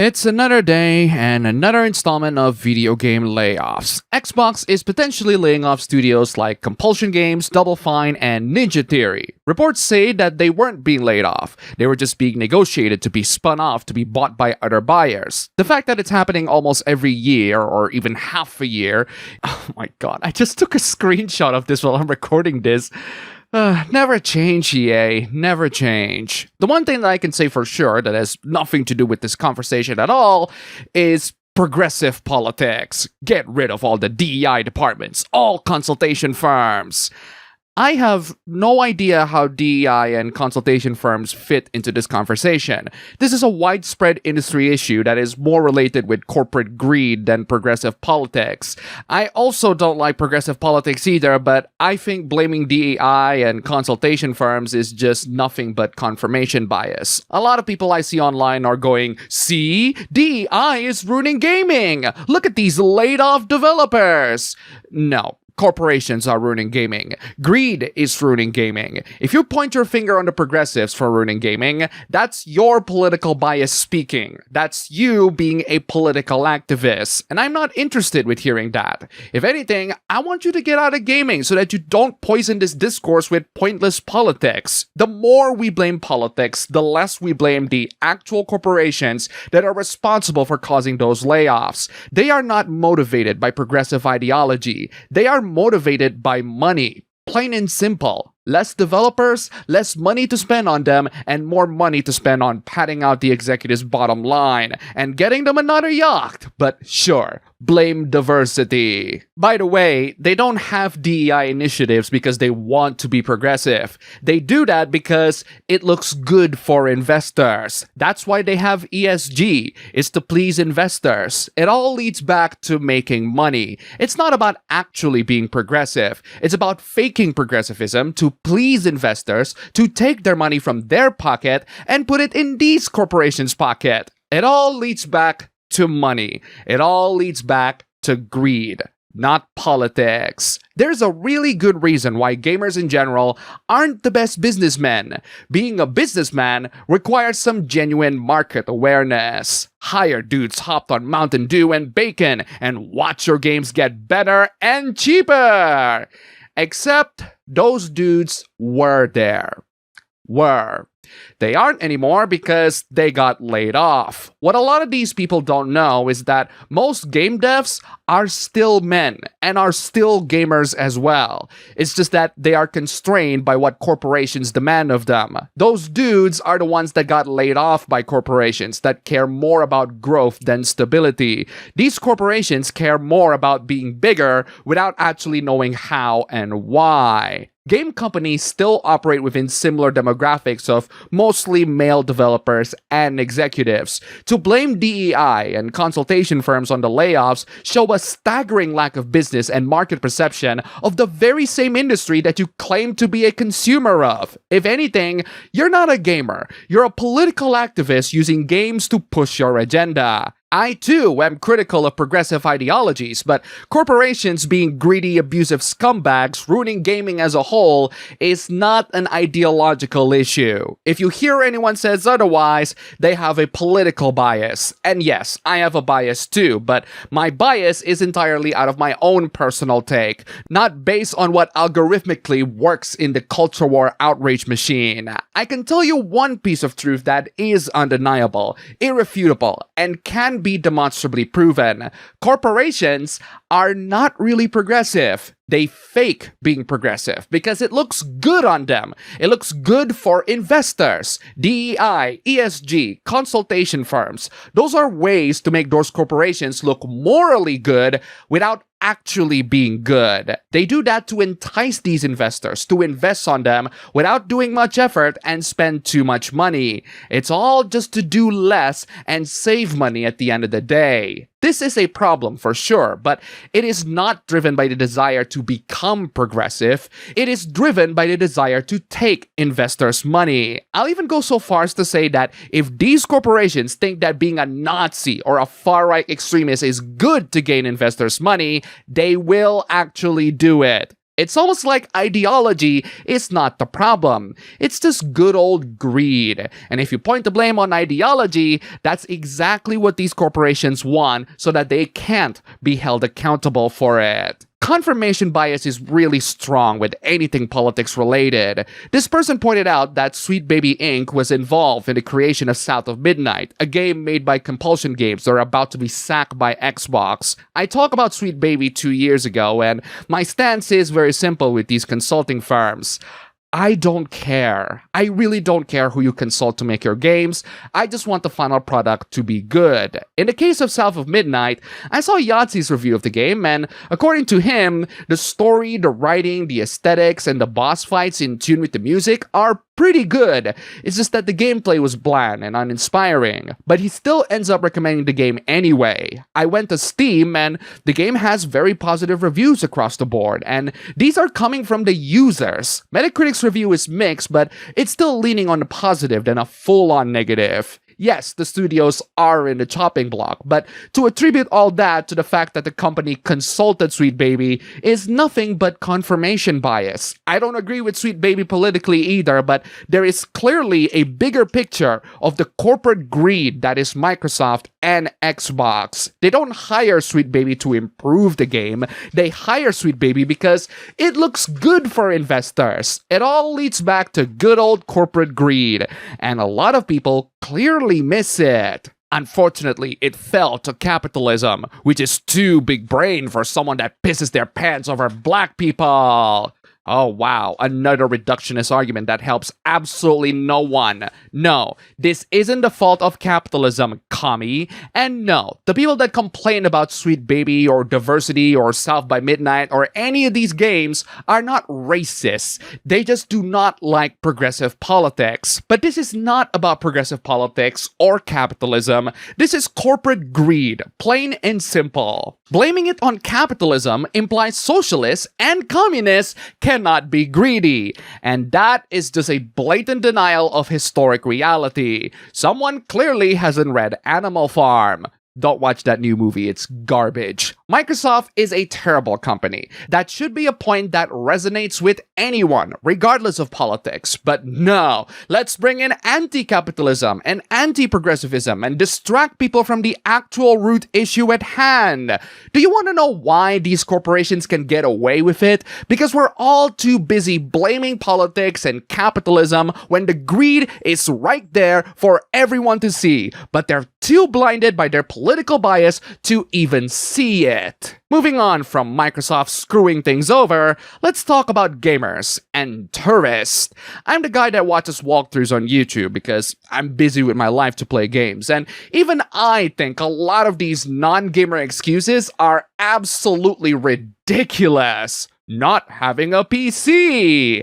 It's another day and another installment of video game layoffs. Xbox is potentially laying off studios like Compulsion Games, Double Fine, and Ninja Theory. Reports say that they weren't being laid off. They were just being negotiated to be spun off to be bought by other buyers. The fact that it's happening almost every year or even half a year, oh my god, I just took a screenshot of this while I'm recording this. Never change, EA. Never change. The one thing that I can say for sure that has nothing to do with this conversation at all is progressive politics. Get rid of all the DEI departments, all consultation firms. I have no idea how DEI and consultation firms fit into this conversation. This is a widespread industry issue that is more related with corporate greed than progressive politics. I also don't like progressive politics either, but I think blaming DEI and consultation firms is just nothing but confirmation bias. A lot of people I see online are going, "See? DEI is ruining gaming! Look at these laid-off developers!" No. Corporations are ruining gaming. Greed is ruining gaming. If you point your finger on the progressives for ruining gaming, that's your political bias speaking. That's you being a political activist. And I'm not interested with hearing that. If anything, I want you to get out of gaming so that you don't poison this discourse with pointless politics. The more we blame politics, the less we blame the actual corporations that are responsible for causing those layoffs. They are not motivated by progressive ideology. They are motivated by money. Plain and simple. Less developers, less money to spend on them, and more money to spend on padding out the executive's bottom line and getting them another yacht. But sure, blame diversity. By the way, they don't have DEI initiatives because they want to be progressive. They do that because it looks good for investors. That's why they have ESG, is to please investors. It all leads back to making money. It's not about actually being progressive. It's about faking progressivism to please investors, to take their money from their pocket and put it in these corporations' pocket. It all leads back to money. It all leads back to greed, not politics. There's a really good reason why gamers in general aren't the best businessmen. Being a businessman requires some genuine market awareness. Hired dudes hopped on Mountain Dew and bacon and watch your games get better and cheaper. Except those dudes were there. They aren't anymore because they got laid off. What a lot of these people don't know is that most game devs are still men and are still gamers as well. It's just that they are constrained by what corporations demand of them. Those dudes are the ones that got laid off by corporations that care more about growth than stability. These corporations care more about being bigger without actually knowing how and why. Game companies still operate within similar demographics of mostly male developers and executives. To blame DEI and consultation firms on the layoffs show a staggering lack of business and market perception of the very same industry that you claim to be a consumer of. If anything, you're not a gamer. You're a political activist using games to push your agenda. I too am critical of progressive ideologies, but corporations being greedy, abusive scumbags ruining gaming as a whole is not an ideological issue. If you hear anyone says otherwise, they have a political bias. And yes, I have a bias too, but my bias is entirely out of my own personal take, not based on what algorithmically works in the culture war outrage machine. I can tell you one piece of truth that is undeniable, irrefutable, and can be demonstrably proven. Corporations are not really progressive. They fake being progressive because it looks good on them. It looks good for investors. DEI, ESG, consultation firms. Those are ways to make those corporations look morally good without actually being good. They do that to entice these investors to invest on them without doing much effort and spend too much money. It's all just to do less and save money at the end of the day. This is a problem for sure, but it is not driven by the desire to become progressive. It is driven by the desire to take investors' money. I'll even go so far as to say that if these corporations think that being a Nazi or a far-right extremist is good to gain investors' money, they will actually do it. It's almost like ideology is not the problem. It's just good old greed. And if you point the blame on ideology, that's exactly what these corporations want so that they can't be held accountable for it. Confirmation bias is really strong with anything politics related. This person pointed out that Sweet Baby Inc. was involved in the creation of South of Midnight, a game made by Compulsion Games that are about to be sacked by Xbox. I talked about Sweet Baby 2 years ago, and my stance is very simple with these consulting firms. I don't care. I really don't care who you consult to make your games. I just want the final product to be good. In the case of South of Midnight, I saw Yahtzee's review of the game, and according to him, the story, the writing, the aesthetics, and the boss fights in tune with the music are pretty good. It's just that the gameplay was bland and uninspiring. But he still ends up recommending the game anyway. I went to Steam, and the game has very positive reviews across the board, and these are coming from the users. Metacritic's review is mixed, but it's still leaning on the positive than a full-on negative. Yes, the studios are in the chopping block, but to attribute all that to the fact that the company consulted Sweet Baby is nothing but confirmation bias. I don't agree with Sweet Baby politically either, but there is clearly a bigger picture of the corporate greed that is Microsoft and Xbox. They don't hire Sweet Baby to improve the game. They hire Sweet Baby because it looks good for investors. It all leads back to good old corporate greed, and a lot of people clearly miss it. Unfortunately, it fell to capitalism, which is too big brain for someone that pisses their pants over black people. Oh wow, another reductionist argument that helps absolutely no one. No, this isn't the fault of capitalism, commie. And no, the people that complain about Sweet Baby or Diversity or South by Midnight or any of these games are not racist. They just do not like progressive politics. But this is not about progressive politics or capitalism. This is corporate greed, plain and simple. Blaming it on capitalism implies socialists and communists cannot be greedy, and that is just a blatant denial of historic reality. Someone clearly hasn't read Animal Farm. Don't watch that new movie, it's garbage. Microsoft is a terrible company. That should be a point that resonates with anyone, regardless of politics. But no, let's bring in anti-capitalism and anti-progressivism and distract people from the actual root issue at hand. Do you want to know why these corporations can get away with it? Because we're all too busy blaming politics and capitalism when the greed is right there for everyone to see, but they're too blinded by their political bias to even see it. Moving on from Microsoft screwing things over, let's talk about gamers and tourists. I'm the guy that watches walkthroughs on YouTube because I'm busy with my life to play games, and even I think a lot of these non-gamer excuses are absolutely ridiculous. Not having a PC.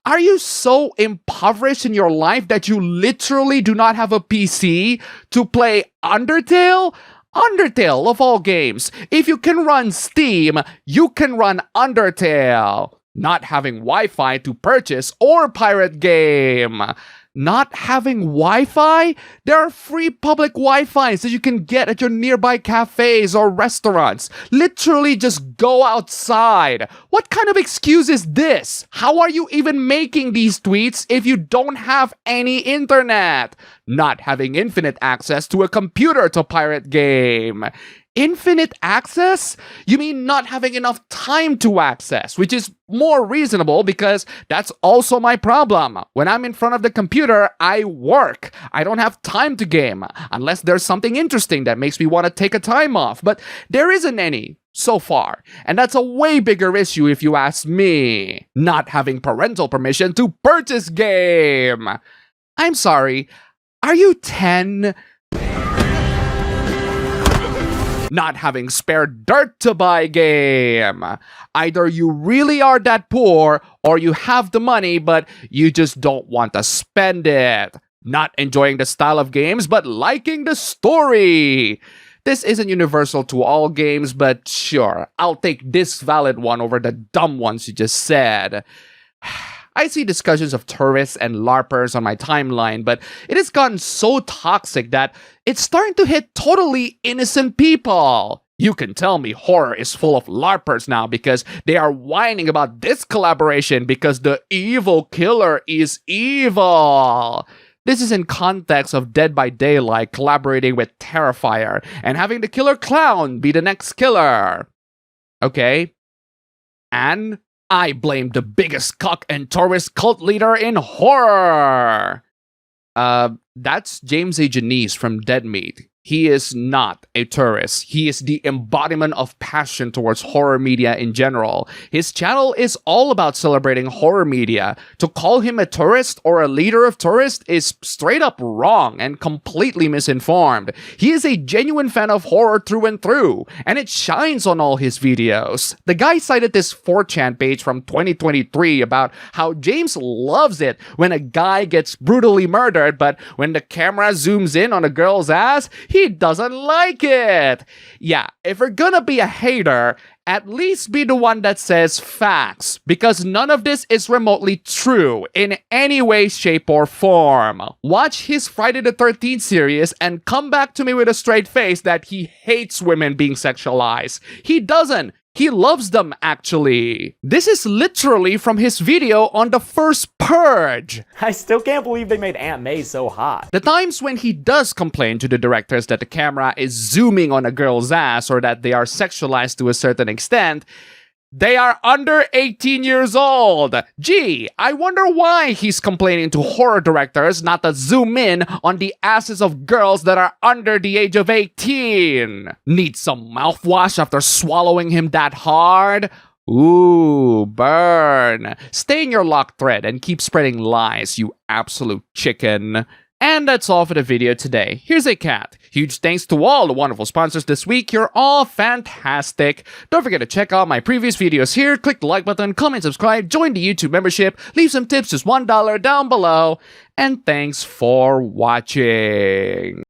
Are you so impoverished in your life that you literally do not have a PC to play Undertale? Undertale, of all games. If you can run Steam, you can run Undertale. Not having Wi-Fi to purchase or pirate game. Not having Wi-Fi? There are free public Wi-Fis that you can get at your nearby cafes or restaurants. Literally just go outside. What kind of excuse is this? How are you even making these tweets if you don't have any internet? Not having infinite access to a computer to pirate game. Infinite access? You mean not having enough time to access, which is more reasonable because that's also my problem. When I'm in front of the computer, I work. I don't have time to game, unless there's something interesting that makes me want to take a time off, but there isn't any. So far. And that's a way bigger issue if you ask me. Not having parental permission to purchase game. I'm sorry, are you 10? Not having spare dirt to buy game. Either you really are that poor or you have the money but you just don't want to spend it. Not enjoying the style of games but liking the story. This isn't universal to all games, but sure, I'll take this valid one over the dumb ones you just said. I see discussions of tourists and LARPers on my timeline, but it has gotten so toxic that it's starting to hit totally innocent people. You can tell me horror is full of LARPers now because they are whining about this collaboration because the evil killer is evil. This is in context of Dead by Daylight collaborating with Terrifier and having the killer clown be the next killer. Okay? And I blame the biggest cuck and tourist cult leader in horror. That's James A. Janice from Dead Meat. He is not a tourist. He is the embodiment of passion towards horror media in general. His channel is all about celebrating horror media. To call him a tourist or a leader of tourists is straight up wrong and completely misinformed. He is a genuine fan of horror through and through, and it shines on all his videos. The guy cited this 4chan page from 2023 about how James loves it when a guy gets brutally murdered, but when the camera zooms in on a girl's ass, he doesn't like it. Yeah, if you're gonna be a hater, at least be the one that says facts, because none of this is remotely true in any way, shape, or form. Watch his Friday the 13th series and come back to me with a straight face that he hates women being sexualized. He doesn't. He loves them, actually. This is literally from his video on the first Purge. I still can't believe they made Aunt May so hot. The times when he does complain to the directors that the camera is zooming on a girl's ass or that they are sexualized to a certain extent, they are under 18 years old. Gee, I wonder why he's complaining to horror directors not to zoom in on the asses of girls that are under the age of 18. Need some mouthwash after swallowing him that hard? Ooh, burn. Stay in your locked thread and keep spreading lies, you absolute chicken. And that's all for the video today. Here's a cat. Huge thanks to all the wonderful sponsors this week. You're all fantastic. Don't forget to check out my previous videos here. Click the like button, comment, subscribe, join the YouTube membership, leave some tips, just $1 down below. And thanks for watching.